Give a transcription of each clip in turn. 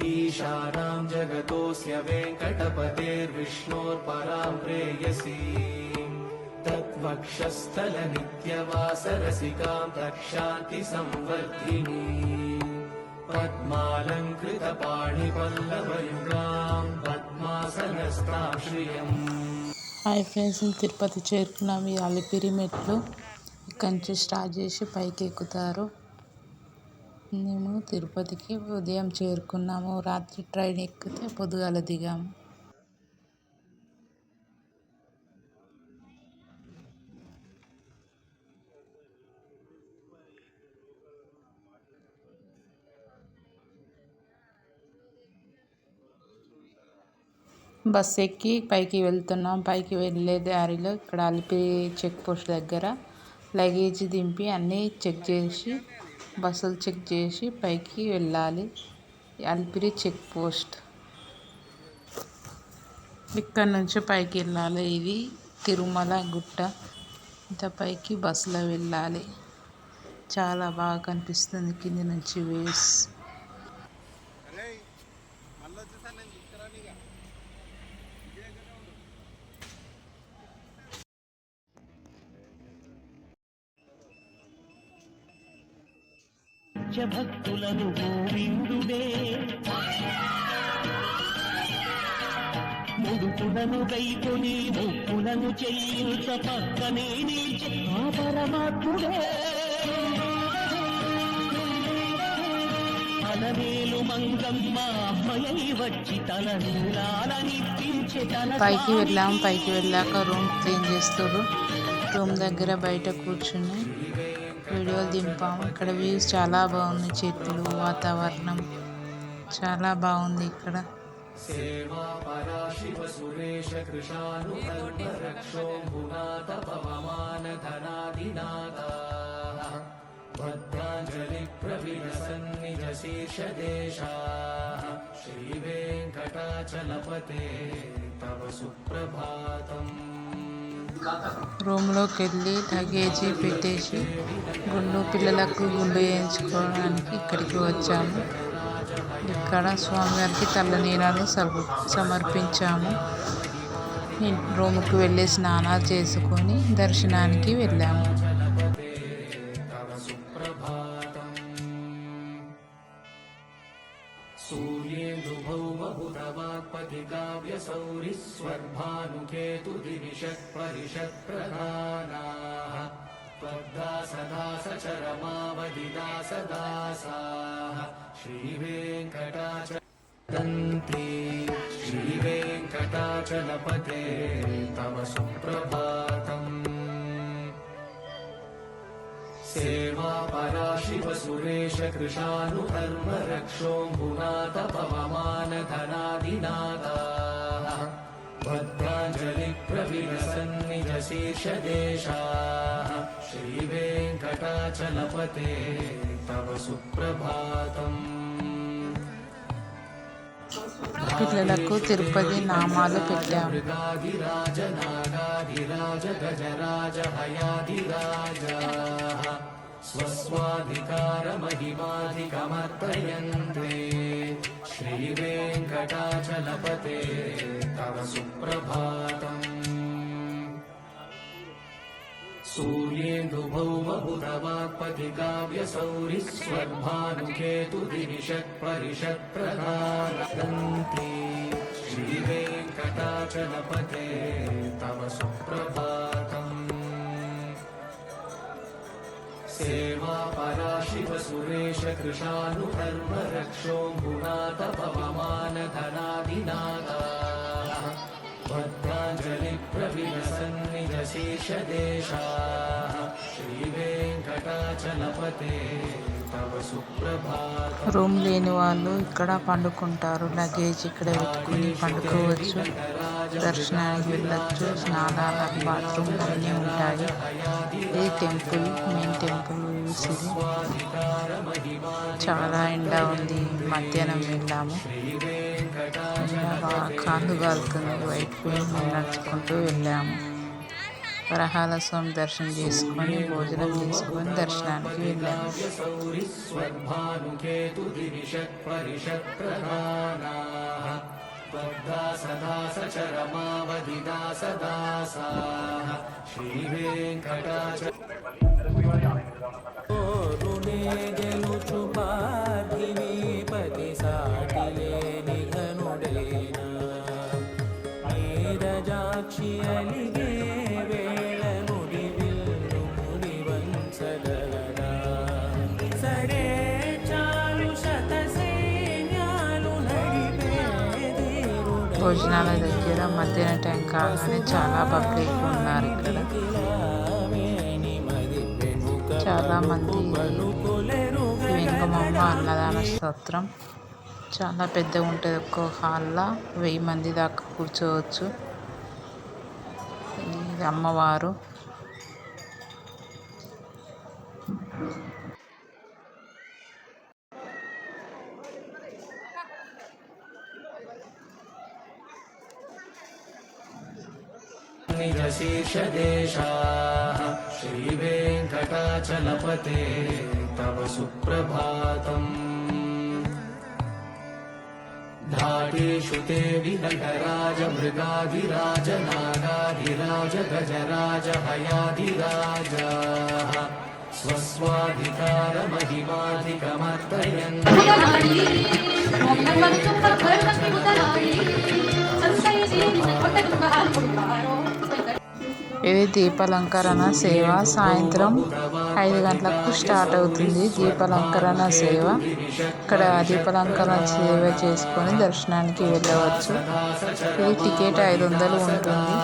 ईशानां जगतोऽस्य वेङ्कटपतेर्विष्णोर्परां प्रेयसीं तद्वक्षस्थलनित्यवासरसिकां प्रक्षान्ति संवर्धिनी पद्मालङ्कृतपाणिपल्लवयुगां पद्मासनस्तां श्रियम्. Hi friends, Tirupati చేరుకున్నాం. ఈ అలిపిరి మెట్లు ఇక్కడి నుంచి స్టార్ట్ చేసి పైకి ఎక్కుతారు. మేము తిరుపతికి ఉదయం చేరుకున్నాము. రాత్రి ట్రైన్ ఎక్కితే పొద్దుగాల దిగాము. బస్ ఎక్కి పైకి వెళ్తున్నాం. పైకి వెళ్ళే దారిలో ఇక్కడ అలిపిరి చెక్ పోస్ట్ దగ్గర లగేజ్ దింపి అన్నీ చెక్ చేసి బస్సులు చెక్ చేసి పైకి వెళ్ళాలి. అలిపిరి చెక్ పోస్ట్ ఇక్కడ నుంచి పైకి వెళ్ళాలి. ఇది తిరుమల గుట్ట. ఇంత పైకి బస్సులో వెళ్ళాలి. చాలా బాగా కనిపిస్తుంది కింది నుంచి వేస్. భక్తులను గోవిందుడే ముడుపులను గైకొని మొక్కులను చెల్లించ పక్కనే నిలిచే ఆ పరమాత్ముడే అలవేలు మంగమ్మ అమ్మయై వచ్చి తల నీలాలనిపించే తల. పైకి వెళ్ళాము. పైకి వెళ్ళాక రూమ్ క్లీన్ చేస్తారు. రూమ్ దగ్గర బయట కూర్చుని వీడియోలు దింపాము. ఇక్కడ వ్యూస్ చాలా బాగుంది. చెట్లు, వాతావరణం చాలా బాగుంది. ఇక్కడ రూమ్లోకి వెళ్ళి లగేజీ పెట్టేసి పిల్లలకు గుండు వేయించుకోవడానికి ఇక్కడికి వచ్చాము. ఇక్కడ స్వామివారికి తల్లనీలాలు సమర్పించాము. రూమ్కి వెళ్ళి స్నానాలు చేసుకొని దర్శనానికి వెళ్ళాము. परिषत्प्रधानाः त्वद्दासदासचरमावधिदासदासाः श्रीवेङ्कटाचलपते तव सुप्रभातम्. सेवा पराशिव सुरेश कृशानुधर्म रक्षोऽम्बुनाथ पवमानधनादिनाथाः भद्राञ्जलिप्रविलसन्निजशीर्षदेशाः श्रीवेङ्कटाचलपते तव सुप्रभातम्. పిల్లలకు తిరుపతి నామాలు పెట్టాము. మృగాధిరాజ నాగాధిరాజ గజరాజ హయాధిరాజాః స్వస్వాధికారమహిమాధికమర్పయంతే శ్రీవేङ्कटाचलपते तव सुप्रभातम्. सूर्येन्दुभौमबुधवाक्पतिकाव्यसौरिस्वर्भानुकेतुदिविषत्परिषत्प्रधानदन्ति श्रीवेङ्कटाचलपते तव सुप्रभातम्. सेवा पराशिव सुरेश कृशानुधर्म रक्षोऽम्बुनाथ पवमानधनादिनाथाः भद्राञ्जलिप्रविलसन्निजशीर्षदेशाः श्रीवेङ्कटाचलपते तव सुप्रभातम्. రూమ్ లేని వాళ్ళు ఇక్కడ పండుకుంటారు. లగేజ్ ఇక్కడ పెట్టుకుని పండుకోవచ్చు. దర్శనానికి వెళ్ళచ్చు. స్నానాల బాత్రూమ్ అన్నీ ఉంటాయి. ఇది టెంపుల్, మెయిన్ టెంపుల్. ఇది చాలా ఎండ ఉంది. మధ్యాహ్నం వెళ్ళాము. బాగా కాళ్ళు కాలుతుంది. వైపు నడుచుకుంటూ వెళ్ళాము. వరహాల స్వామి దర్శనం చేసుకొని భోజనం చేసుకొని దర్శనానికి వెళ్ళాము. భోజనాల దగ్గర మధ్యాహ్నం టైం కాగానే చాలా పబ్లిక్ ఉన్నారు. ఇక్కడ చాలా మంది. వెంగమమ్మ అన్నదాన స్తోత్రం చాలా పెద్దగా ఉంటుంది. ఒక్కో హాల్లో 1000 మంది దాకా కూర్చోవచ్చు. ఇది అమ్మవారు. निजशीर्षदेशाः श्रीवेङ्कटाचलपते तव सुप्रभातम् घाटेषु ते विनटराज मृगाधिराज नागाधिराज गजराज हयाधिराजाः स्वस्वाधिकारमहिमाधिकमर्दयन् ఇది దీపాలంకరణ సేవ. సాయంత్రం 5 గంటలకు స్టార్ట్ అవుతుంది దీపాలంకరణ సేవ. ఇక్కడ దీపాలంకరణ సేవ చేసుకొని దర్శనానికి వెళ్ళవచ్చు. ఇది టికెట్ 500 ఉంటుంది.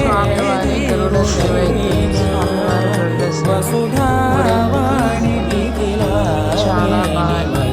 స్వామివారి గరుడ సేవ అయితే స్వామివారి గరుడ సేవ చాలా బాగా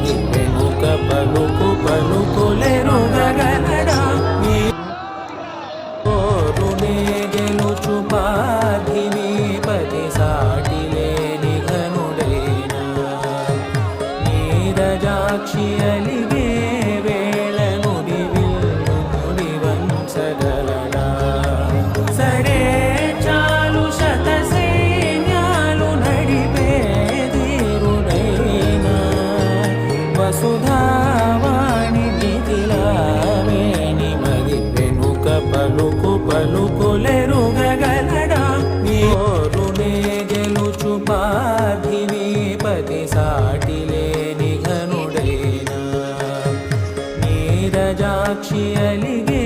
సాక్షి అలిగే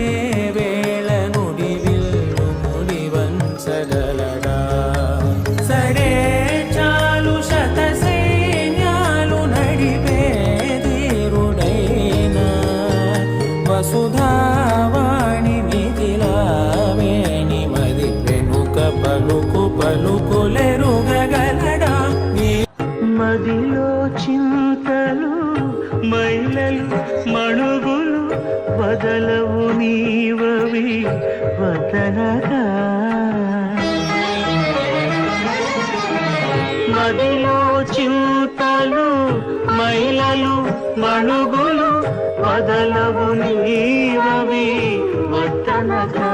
వేళ నుడి విల్లు ముడి వంచగలడా సరే చాలు శత సైన్యాలు నడిపే ధీరుడైనా వసుధావాణి మిథిలావేణి మది వెనుక పలుకు పలుకులెరుగగలడా మదిలో చింతలు మైలలు మణుగులు వదలవు నీవవి వదలగా మదిలో చింతలు మైలలు మణుగులు వదలవు నీవవి వదలగా